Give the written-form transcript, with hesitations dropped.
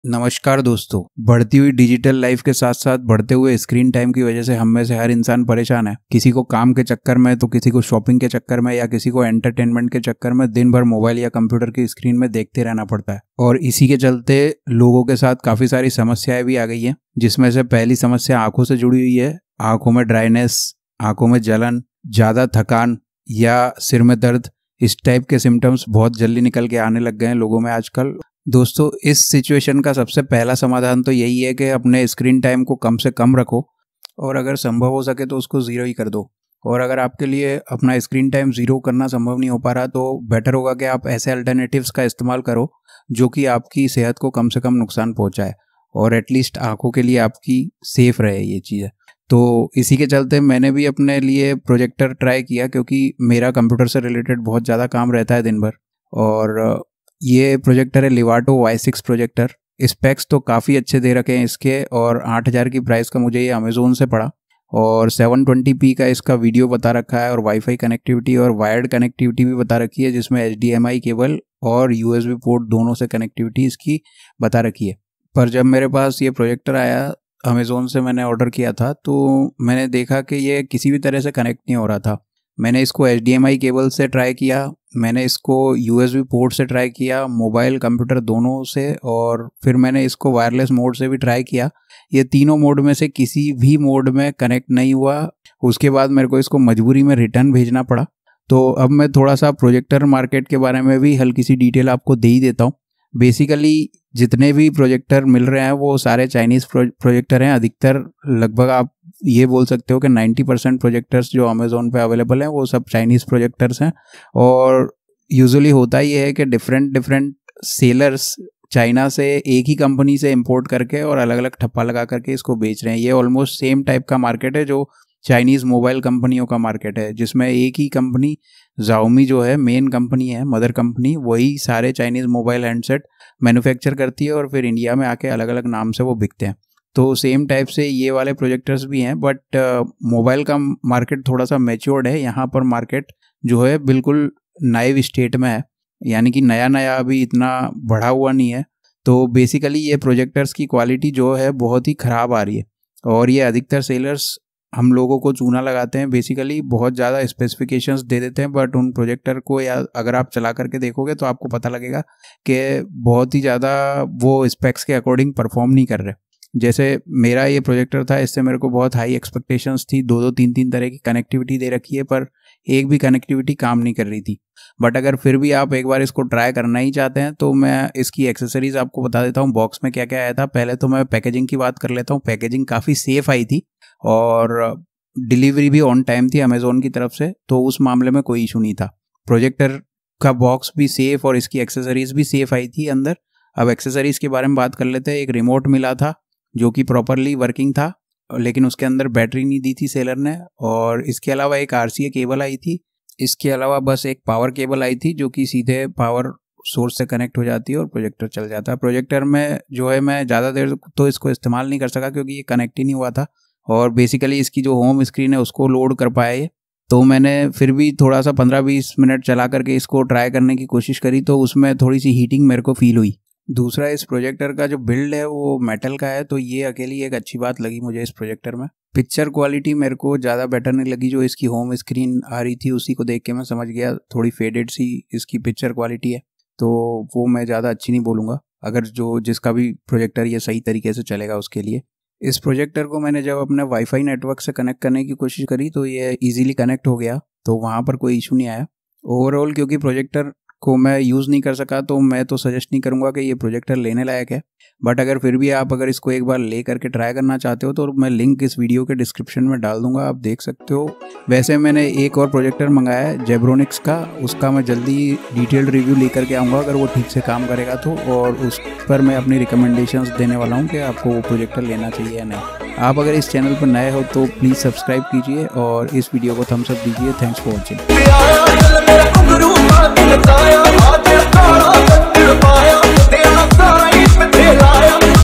नमस्कार दोस्तों। बढ़ती हुई डिजिटल लाइफ के साथ साथ बढ़ते हुए स्क्रीन टाइम की वजह से हम में से हर इंसान परेशान है। किसी को काम के चक्कर में, तो किसी को शॉपिंग के चक्कर में, या किसी को एंटरटेनमेंट के चक्कर में दिन भर मोबाइल या कंप्यूटर की स्क्रीन में देखते रहना पड़ता है। और इसी के चलते लोगों के साथ काफी सारी समस्याएं भी आ गई हैं, जिसमें से पहली समस्या आंखों से जुड़ी हुई है। आंखों में ड्राइनेस, आंखों में जलन, ज्यादा थकान या सिर में दर्द, इस टाइप के सिम्टम्स बहुत जल्दी निकल के आने लग गए हैं लोगों में आजकल। दोस्तों, इस सिचुएशन का सबसे पहला समाधान तो यही है कि अपने स्क्रीन टाइम को कम से कम रखो, और अगर संभव हो सके तो उसको ज़ीरो ही कर दो। और अगर आपके लिए अपना स्क्रीन टाइम ज़ीरो करना संभव नहीं हो पा रहा, तो बेटर होगा कि आप ऐसे अल्टरनेटिव्स का इस्तेमाल करो जो कि आपकी सेहत को कम से कम नुकसान पहुंचाए, और एटलीस्ट आंखों के लिए आपकी सेफ रहे ये चीज़ें। तो इसी के चलते मैंने भी अपने लिए प्रोजेक्टर ट्राई किया, क्योंकि मेरा कंप्यूटर से रिलेटेड बहुत ज़्यादा काम रहता है दिन भर। और ये प्रोजेक्टर है लिवाटो Y6 प्रोजेक्टर। स्पेक्स तो काफ़ी अच्छे दे रखे हैं इसके, और 8000 की प्राइस का मुझे ये अमेज़ोन से पड़ा। और 720p का इसका वीडियो बता रखा है, और वाईफाई कनेक्टिविटी और वायर्ड कनेक्टिविटी भी बता रखी है, जिसमें HDMI केबल और USB पोर्ट दोनों से कनेक्टिविटी इसकी बता रखी है। पर जब मेरे पास ये प्रोजेक्टर आया, अमेज़ोन से मैंने ऑर्डर किया था, तो मैंने देखा कि ये किसी भी तरह से कनेक्ट नहीं हो रहा था। मैंने इसको HDMI केबल से ट्राई किया, मैंने इसको USB पोर्ट से ट्राई किया, मोबाइल कंप्यूटर दोनों से, और फिर मैंने इसको वायरलेस मोड से भी ट्राई किया। ये तीनों मोड में से किसी भी मोड में कनेक्ट नहीं हुआ। उसके बाद मेरे को इसको मजबूरी में रिटर्न भेजना पड़ा। तो अब मैं थोड़ा सा प्रोजेक्टर मार्केट के बारे में भी हल्की सी डिटेल आपको दे ही देता हूँ। बेसिकली जितने भी प्रोजेक्टर मिल रहे हैं वो सारे चाइनीज़ प्रोजेक्टर हैं। अधिकतर, लगभग आप ये बोल सकते हो कि 90% प्रोजेक्टर्स जो अमेज़ोन पे अवेलेबल हैं वो सब चाइनीज़ प्रोजेक्टर्स हैं। और यूजुअली होता ये है कि डिफरेंट सेलर्स चाइना से एक ही कंपनी से इंपोर्ट करके और अलग अलग ठप्पा लगा करके इसको बेच रहे हैं। ये ऑलमोस्ट सेम टाइप का मार्केट है जो चाइनीज़ मोबाइल कंपनियों का मार्केट है, जिसमें एक ही कंपनी Xiaomi जो है मेन कंपनी है, मदर कंपनी, वही सारे चाइनीज़ मोबाइल हैंडसेट मैन्युफैक्चर करती है, और फिर इंडिया में आके अलग अलग नाम से वो बिकते हैं। तो सेम टाइप से ये वाले प्रोजेक्टर्स भी हैं, बट मोबाइल का मार्केट थोड़ा सा मैच्योर्ड है। यहाँ पर मार्केट जो है बिल्कुल नाइव स्टेट में है, यानी कि नया अभी इतना बढ़ा हुआ नहीं है। तो बेसिकली ये प्रोजेक्टर्स की क्वालिटी जो है बहुत ही ख़राब आ रही है, और ये अधिकतर सेलर्स हम लोगों को चूना लगाते हैं। बेसिकली बहुत ज़्यादा स्पेसिफिकेशंस दे देते हैं, बट उन प्रोजेक्टर को या अगर आप चला करके देखोगे तो आपको पता लगेगा कि बहुत ही ज़्यादा वो स्पेक्स के अकॉर्डिंग परफॉर्म नहीं कर रहे। जैसे मेरा ये प्रोजेक्टर था, इससे मेरे को बहुत हाई एक्सपेक्टेशंस थी। 2-3 तरह की कनेक्टिविटी दे रखी है, पर एक भी कनेक्टिविटी काम नहीं कर रही थी। बट अगर फिर भी आप एक बार इसको ट्राई करना ही चाहते हैं तो मैं इसकी एक्सेसरीज आपको बता देता हूँ बॉक्स में क्या क्या आया था। पहले तो मैं पैकेजिंग की बात कर लेता हूँ। पैकेजिंग काफ़ी सेफ आई थी, और डिलीवरी भी ऑन टाइम थी अमेज़ोन की तरफ से, तो उस मामले में कोई इशू नहीं था। प्रोजेक्टर का बॉक्स भी सेफ और इसकी एक्सेसरीज भी सेफ आई थी अंदर। अब एक्सेसरीज के बारे में बात कर लेते हैं। एक रिमोट मिला था जो कि प्रॉपरली वर्किंग था, लेकिन उसके अंदर बैटरी नहीं दी थी सेलर ने। और इसके अलावा एक RCA केबल आई थी। इसके अलावा बस एक पावर केबल आई थी जो कि सीधे पावर सोर्स से कनेक्ट हो जाती है और प्रोजेक्टर चल जाता है। प्रोजेक्टर में जो है मैं ज़्यादा देर तो इसको इस्तेमाल नहीं कर सका, क्योंकि ये कनेक्ट ही नहीं हुआ था, और बेसिकली इसकी जो होम स्क्रीन है उसको लोड कर पाया ये। तो मैंने फिर भी थोड़ा सा 15-20 मिनट चला करके इसको ट्राई करने की कोशिश करी, तो उसमें थोड़ी सी हीटिंग मेरे को फील हुई। दूसरा, इस प्रोजेक्टर का जो बिल्ड है वो मेटल का है, तो ये अकेली एक अच्छी बात लगी मुझे इस प्रोजेक्टर में। पिक्चर क्वालिटी मेरे को ज़्यादा बेटर नहीं लगी। जो इसकी होम स्क्रीन आ रही थी उसी को देख के मैं समझ गया थोड़ी फेडेड सी इसकी पिक्चर क्वालिटी है, तो वो मैं ज़्यादा अच्छी नहीं बोलूँगा। अगर जिसका भी प्रोजेक्टर ये सही तरीके से चलेगा उसके लिए। इस प्रोजेक्टर को मैंने जब अपने वाईफाई नेटवर्क से कनेक्ट करने की कोशिश करी तो ये ईजिली कनेक्ट हो गया, तो वहाँ पर कोई इशू नहीं आया। ओवरऑल क्योंकि प्रोजेक्टर को मैं यूज़ नहीं कर सका, तो मैं तो सजेस्ट नहीं करूँगा कि ये प्रोजेक्टर लेने लायक है। बट अगर फिर भी आप इसको एक बार ले करके ट्राई करना चाहते हो तो मैं लिंक इस वीडियो के डिस्क्रिप्शन में डाल दूंगा, आप देख सकते हो। वैसे मैंने एक और प्रोजेक्टर मंगाया है जेब्रोनिक्स का, उसका मैं जल्दी डिटेल्ड रिव्यू लेकर के आऊँगा अगर वो ठीक से काम करेगा तो, और उस पर मैं अपनी रिकमेंडेशंस देने वाला हूँ कि आपको वो प्रोजेक्टर लेना चाहिए या नहीं। आप अगर इस चैनल पर नए हो तो प्लीज़ सब्सक्राइब कीजिए और इस वीडियो को थम्स अप दीजिए। Thanks for watching.